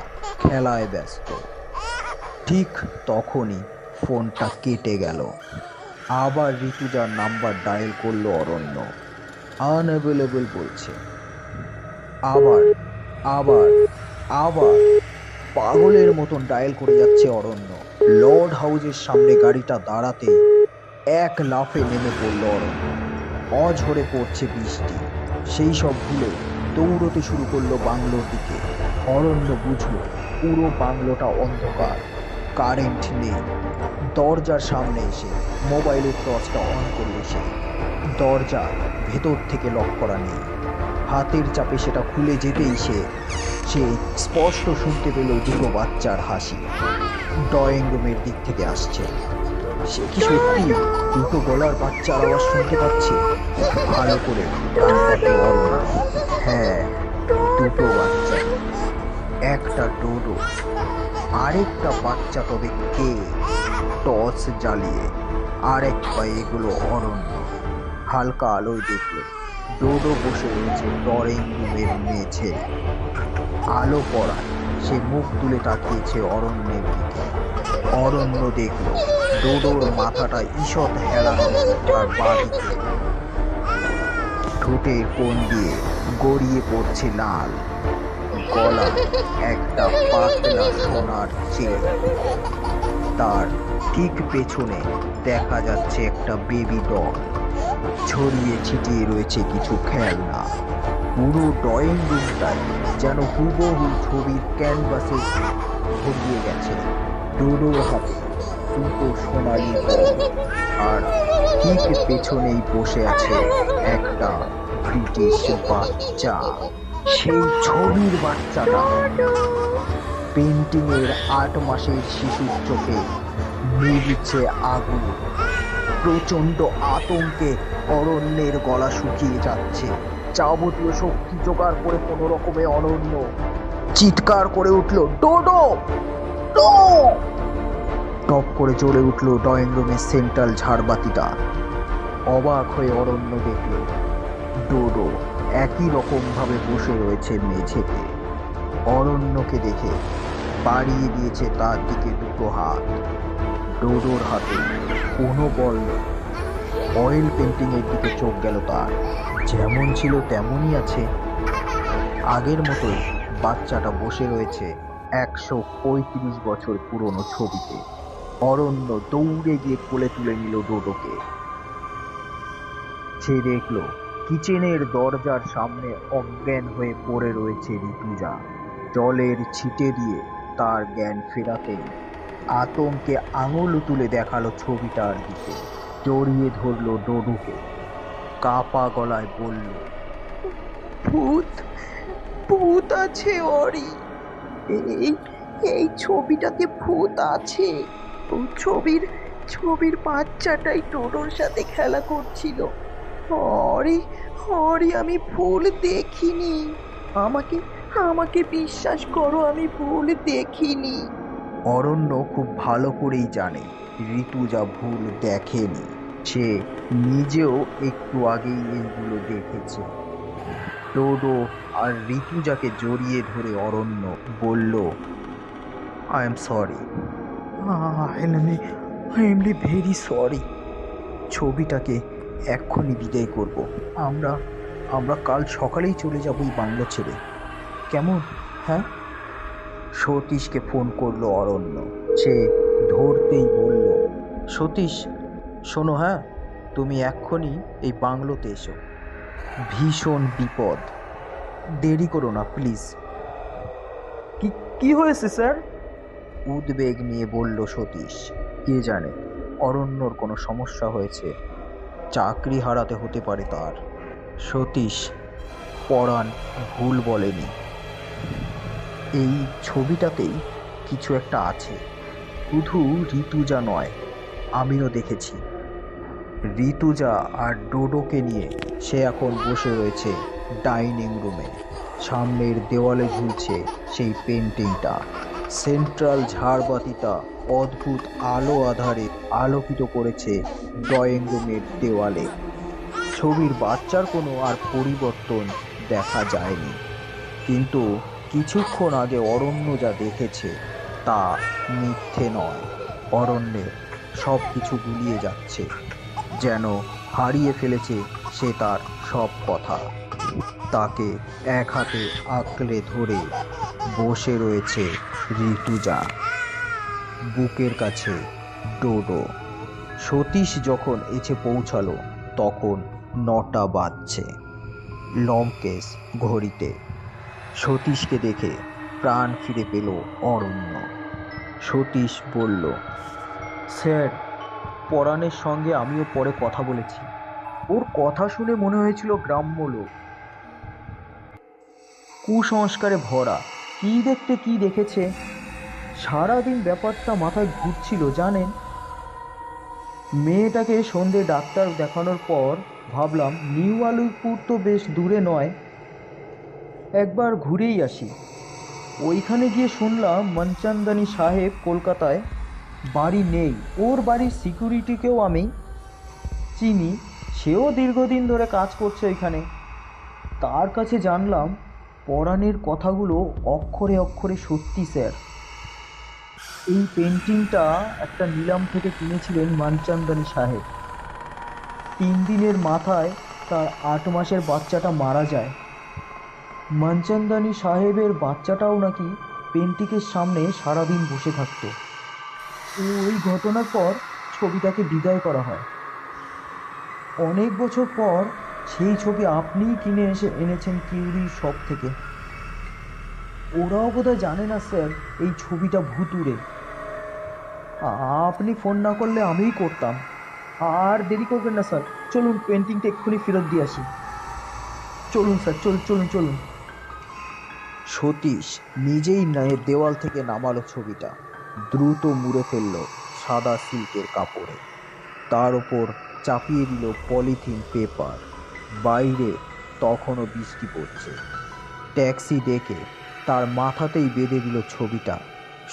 খেলায় ব্যস্ত। ঠিক তখনই ফোনটা কেটে গেল। আবার ঋতুজার নাম্বার ডায়াল করলো অরণ্য। আনঅ্যাভেলেবল বলছে। আবার আবার আবার পাগলের মতন ডায়াল করে যাচ্ছে অরণ্য। লর্ড হাউসের সামনে গাড়িটা দাঁড়াতে এক লাফে নেমে পড়ল অরণ্য। অঝরে পড়ছে বৃষ্টি। সেই সব ভুলে দৌড়তে শুরু করলো বাংলোর দিকে। অরণ্য বুঝলো পুরো বাংলোটা অন্ধকার, কারেন্ট নেই। দরজার সামনে এসে মোবাইলের টর্চটা অন করলো সে। দরজা ভেতর থেকে লক করা নেই। হাতের চাপে সেটা খুলে যেতেই সে স্পষ্ট শুনতে পেল 2টো বাচ্চার হাসি ড্রয়িং রুমের দিক থেকে আসছে। সে কি সত্যি 2টো গলার বাচ্চার আওয়াজ শুনতে পাচ্ছে? ভালো করে কান পাতে অরণ্য। হ্যাঁ, 2টো বাচ্চা, একটা ডোডো, আরেকটা বাচ্চা। তবে কে? টর্চ জ্বালিয়ে আরেক পায়ে এগুলো অরণ্য। হালকা আলোয় দেখলো ডোডো বসে রয়েছে ড্রয়িং রুমের মেঝে। আলো পড়ায় সে মুখ তুলে তাকিয়েছে অরণ্যের দিকে। অরণ্য দেখল ডোডোর মাথাটা ঈষৎ হেলানো, তার বাঁদিকে ঠোঁটের কোণ দিয়ে গড়িয়ে পড়ছে লাল। গলা একটা পাতলা সোনার চেন। তার ঠিক পেছনে দেখা যাচ্ছে একটা বেবি ডল। ছড়িয়ে ছিটিয়ে রয়েছে কিছু খেলনা। পুরো ড্রয়িং রুমটাই যেন হুবহু ছবির ক্যানভাসে ভরিয়ে গেছে। ডোডোর হাতে 2টো সোনালি বল, আর ঠিক পেছনেই বসে আছে একটা ব্রিটিশ বাচ্চা, সেই ছবির বাচ্চাটা। পেন্টিংয়ের 8 মাসের শিশুর চোখে নিভিচ্ছে আগুন। প্রচণ্ড আতঙ্কে অরণ্যের গলা শুকিয়ে যাচ্ছে। যাবতীয় শক্তি জোগাড় করে কোনো রকমে অরণ্য চিৎকার করে উঠল, ডোডো! টপ করে জ্বলে উঠল ড্রয়িং রুমের সেন্ট্রাল ঝাড়বাতিটা। অবাক হয়ে অরণ্য দেখল ডোডো একই রকম ভাবে বসে রয়েছে মেঝেতে। অরণ্যকে দেখে বাড়িয়ে দিয়েছে তার দিকে দুটো হাত। ডোডোর হাতে কোনো বল নেই। অয়েল পেন্টিং এর দিকে চোখ গেল তার। যেমন ছিল তেমনই আছে, আগের মতোই বাচ্চাটা বসে রয়েছে 135 বছর পুরনো ছবিতে। অরণ্য দৌড়ে গিয়ে কোলে তুলে নিল ডোডোকে। সে দেখল কিচেনের দরজার সামনে অজ্ঞান হয়ে পড়ে রয়েছে ঋতুজা। জলের ছিটে দিয়ে তার জ্ঞান ফেরাতেই আতঙ্কে আঙুল তুলে দেখালো ছবিটার দিকে। জড়িয়ে ধরল ডোডোকে, কাপা গলায় বলল, ভূত ভূত আছে অরি, এই এই ছবিটাতে ভূত আছে। ও ছবির বাচ্চাটাই টোটোর সাথে খেলা করছিল। অরি অরি, আমি ভুল দেখিনি। আমাকে আমাকে বিশ্বাস করো, আমি ভুল দেখিনি। অরণ্য খুব ভালো করেই জানে ঋতুজা ভুল দেখেনি। সে নিজেও একটু আগেই এইগুলো দেখেছে। ডোডো আর ঋতুজাকে জড়িয়ে ধরে অরণ্য বলল, I am sorry, I am very sorry. ছবিটাকে এক্ষুনি বিদায় করব। আমরা কাল সকালেই চলে যাব এই বাংলো ছেড়ে, কেমন? হ্যাঁ। সতীশকে ফোন করলো অরণ্য। সে ধরতেই বলল, সতীশ শোনো, হ্যাঁ তুমি এক্ষুনি এই বাংলোতে এসো, ভীষণ বিপদ, দেরি করো না প্লিজ। কি হয়েছে স্যার? উদ্বেগ নিয়ে বলল সতীশ। কে জানে অরণ্যর কোনো সমস্যা হয়েছে, চাকরি হারাতে হতে পারে তার। সতীশ, পরাণ ভুল বলেনি, এই ছবিটাতেই কিছু একটা আছে। শুধু ঋতুজা নয়, আমিও দেখেছি। ঋতুজা আর ডোডোকে নিয়ে সে এখন বসে রয়েছে ডাইনিং রুমে। সামনের দেওয়ালে ঝুলছে সেই পেন্টিংটা। সেন্ট্রাল ঝাড়বাতিটা অদ্ভুত আলো আধারে আলোকিত করেছে ড্রয়িং রুমের দেওয়ালে। ছবির বাচ্চার কোনো আর পরিবর্তন দেখা যায়নি, কিন্তু কিছুক্ষণ আগে অরণ্য যা দেখেছে তা মিথ্যে নয়। অরণ্যের সব কিছু গুলিয়ে যাচ্ছে, যেন হারিয়ে ফেলেছে সে তার সব কথা। তাকে এক হাতে আঁকড়ে ধরে বসে রয়েছে ঋতুজা, বুকের কাছে ডোডো। সতীশ যখন এসে পৌঁছালো তখন 9টা বাজছে। লঙ্কেশ ঘড়িতে। সতীশকে দেখে প্রাণ ফিরে পেল অরণ্য। সতীশ বলল, স্যার পরাণের সঙ্গে আমিও পরে কথা বলেছি। ওর কথা শুনে মনে হয়েছিল গ্রাম্য লোক, কুসংস্কারে ভরা। কি দেখতে কি দেখেছে, সারাদিন ব্যাপারটা মাথায় ঘুরছিল জানেন। মেয়েটাকে সন্ধে ডাক্তার দেখানোর পর ভাবলাম নিউ আলিপুর তো বেশ দূরে নয়, একবার ঘুরেই আসি। ওইখানে গিয়ে শুনলাম মনচন্দানী সাহেব কলকাতায় বাড়ি নেই। ওর বাড়ির সিকিউরিটিকেও আমি চিনি, সেও দীর্ঘদিন ধরে কাজ করছে ওইখানে। তার কাছে জানলাম পরাণের কথাগুলো অক্ষরে অক্ষরে সত্যি স্যার। এই পেন্টিংটা একটা নিলাম থেকে কিনেছিলেন মানচান্দানী সাহেব। 3 দিনের মাথায় তার 8 মাসের বাচ্চাটা মারা যায়। মানচান্দানী সাহেবের বাচ্চাটাও নাকি পেন্টিংয়ের সামনে সারাদিন বসে থাকতো। ওই ঘটনার পর ছবিটাকে বিদায় করা হয়। অনেক বছর পর সেই ছবি আপনিই কিনে এনেছেন কিউরির শপ থেকে। ওরাও বোধহয় জানে না স্যার এই ছবিটা ভুতুড়ে। আপনি ফোন না করলে আমিই করতাম। আর দেরি করবেন না স্যার, চলুন পেন্টিংটা এক্ষুনি ফেরত দিয়ে আসি। চলুন স্যার, চলুন চলুন। সতীশ নিজেই দেওয়াল থেকে নামালো ছবিটা, দ্রুত মুড়ে ফেললো সাদা সিল্কের কাপড়ে, তার ওপর চাপিয়ে দিল পলিথিন পেপার। বাইরে তখনও বৃষ্টি পড়ছে। ট্যাক্সি ডেকে তার মাথাতেই বেঁধে দিল ছবিটা।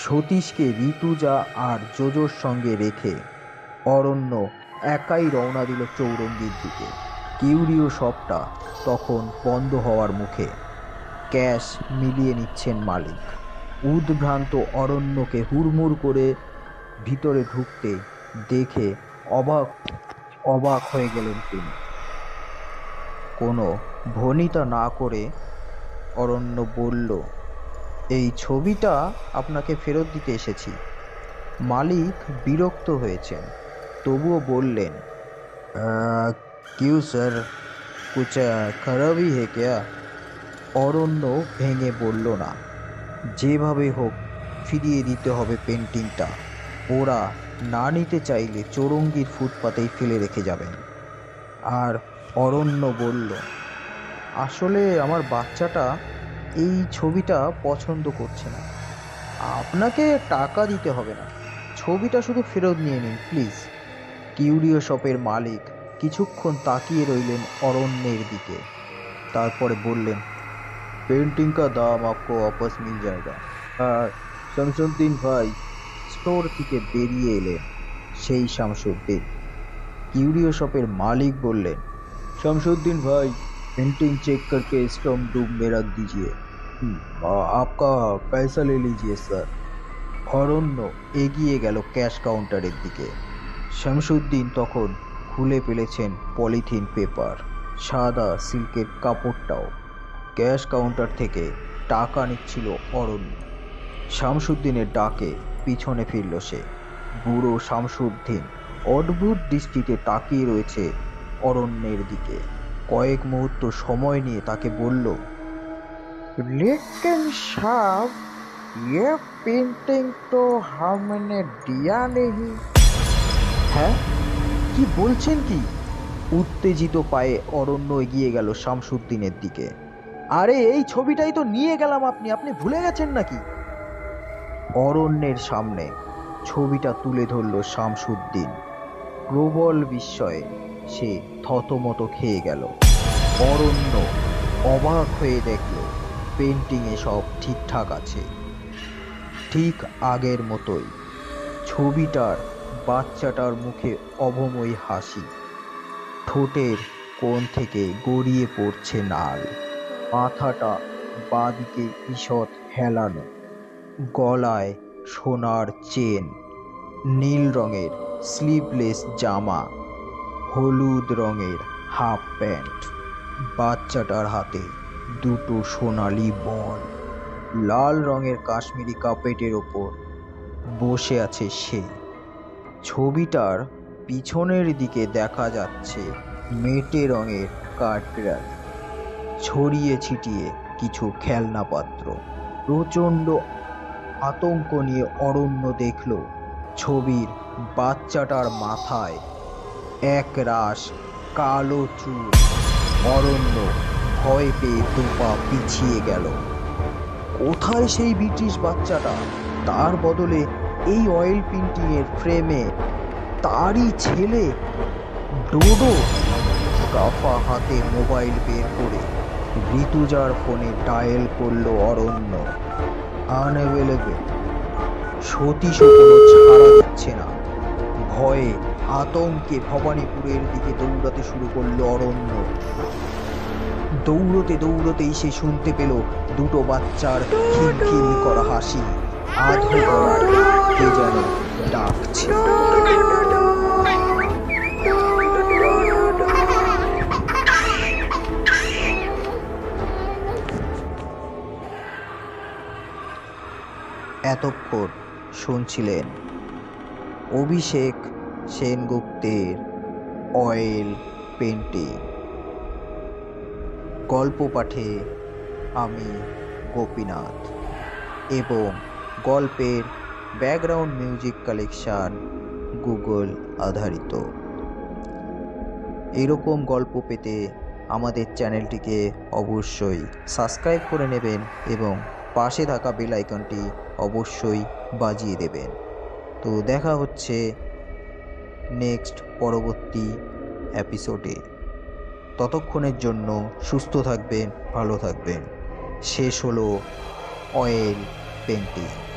সতীশকে ঋতুজা আর জোজোর সঙ্গে রেখে অরণ্য একাই রওনা দিল চৌরঙ্গীর দিকে। কিউরিও শপটা তখন বন্ধ হওয়ার মুখে। ক্যাশ মিলিয়ে নিচ্ছেন মালিক। উদ্ভ্রান্ত অরণ্যকে হুড়মুড় করে ভিতরে ঢুকতে দেখে অবাক হয়ে গেলেন তিনি। কোনো ভনিতা না করে অরণ্য বলল, এই ছবিটা আপনাকে ফেরত দিতে এসেছি। মালিক বিরক্ত হয়েছেন, তবুও বললেন, কিউ স্যার, কুছ খারাপই হে ক্যা? অরণ্য ভেঙে বলল না, যেভাবে হোক ফিরিয়ে দিতে হবে পেন্টিংটা। ওরা না নিতে চাইলে চৌরঙ্গীর ফুটপাতেই ফেলে রেখে যাবেন। আর অরণ্য বলল, আসলে আমার বাচ্চাটা এই ছবিটা পছন্দ করছে না। আপনাকে টাকা দিতে হবে না, ছবিটা শুধু ফেরত নিয়ে নিন প্লিজ। কিউরিও শপের মালিক কিছুক্ষণ তাকিয়ে রইলেন অরণ্যের দিকে, তারপরে বললেন, পেন্টিং কা দাম আপকো ওয়াপস মিল যায়গা। আর শামসুদ্দিন ভাই। স্টোর থেকে বেরিয়ে এলেন সেই শামসুদ্দিন। কিউরিও শপের মালিক বললেন, শামসুদ্দিন ভাই, पेंटिंग चेक करके स्टॉक रूम में रख दीजिए। आपका पैसा ले लीजिए স্যার। অরণ্য এগিয়ে গেল ক্যাশ কাউন্টারের দিকে। শামসুদ্দিন তখন খুলে ফেলেছেন পলিথিন পেপার, সাদা সিল্কের কাপড়টাও। ক্যাশ কাউন্টার থেকে টাকা নিচ্ছিল অরণ্য। শামসুদ্দিনের ডাকে পিছনে ফিরল সে। বুড়ো শামসুদ্দিন অদ্ভুত দৃষ্টিতে তাকিয়ে রয়েছে অরণ্যের দিকে। কয়েক মুহূর্ত সময় নিয়ে তাকে বলল, लेकिन साहब, ये पेंटिंग तो हमने दिया नहीं। হ্যাঁ, কি বলছেন কি? উত্তেজিত পায়ে অরণ্য এগিয়ে গেল শামসুদ্দিনের দিকে। আরে এই ছবিটাই তো নিয়ে গেলাম, আপনি ভুলে গেছেন নাকি? অরণ্যের সামনে ছবিটা তুলে ধরল শামসুদ্দিন। প্রবল বিস্ময়ে সে থতমত খেয়ে গেল। অরণ্য অবাক হয়ে দেখল পেন্টিংয়ে সব ঠিকঠাক আছে, ঠিক আগের মতোই। ছবিটার বাচ্চাটার মুখে অভময়ী হাসি, ঠোঁটের কোণ থেকে গড়িয়ে পড়ছে নাল, মাথাটা বাঁদিকে ঈষৎ হেলানো, গলায় সোনার চেন, নীল রঙের স্লিভলেস জামা, হলুদ রঙের হাফ প্যান্ট। বাচ্চাটার হাতে দুটো সোনালি বল। লাল রঙের কাশ্মীরি কার্পেটের ওপর বসে আছে সে। ছবিটার পিছনের দিকে দেখা যাচ্ছে মেটে রঙের কাঠবিড়ালি, ছড়িয়ে ছিটিয়ে কিছু খেলনাপাত্র। প্রচণ্ড আতঙ্ক নিয়ে অরণ্য দেখল ছবির বাচ্চাটার মাথায় এক রাশ কালো চুল। অরণ্য ভয় পেয়ে দুপা পিছিয়ে গেল। কোথায় সেই ব্রিটিশ বাচ্চাটা? তার বদলে এই অয়েল পেন্টিংয়ের ফ্রেমে তারই ছেলে ডোডো। কাফা হাতে মোবাইল বের করে ঋতুজার ফোনে ডায়াল করলো অরণ্য। আনঅ্যাভেলেবল। সতীশও কোনো ছাড়া দিচ্ছে না। ভয়ে আতঙ্কে ভবানীপুরের দিকে দৌড়াতে শুরু করলো অরণ্য। দৌড়তেই সে শুনতে পেল দুটো বাচ্চার খিলখিল করা হাসি। আধো গলায় কে যেন ডাকছে। এতক্ষণ শুনছিলেন অভিষেক সেনগুপ্তের অয়েল পেন্টিং। গল্প পাঠে আমি গোপীনাথ এবং গল্পের ব্যাকগ্রাউন্ড মিউজিক কালেকশন গুগল আধারিত। এরকম গল্প পেতে আমাদের চ্যানেলটিকে অবশ্যই সাবস্ক্রাইব করে নেবেন এবং পাশে থাকা বেল আইকনটি অবশ্যই বাজিয়ে দেবেন। তো দেখা হচ্ছে নেক্সট পরবর্তী এপিসোডে। ততক্ষণের জন্য সুস্থ থাকবেন, ভালো থাকবেন। শেষ হলো অয়েল পেন্টিং।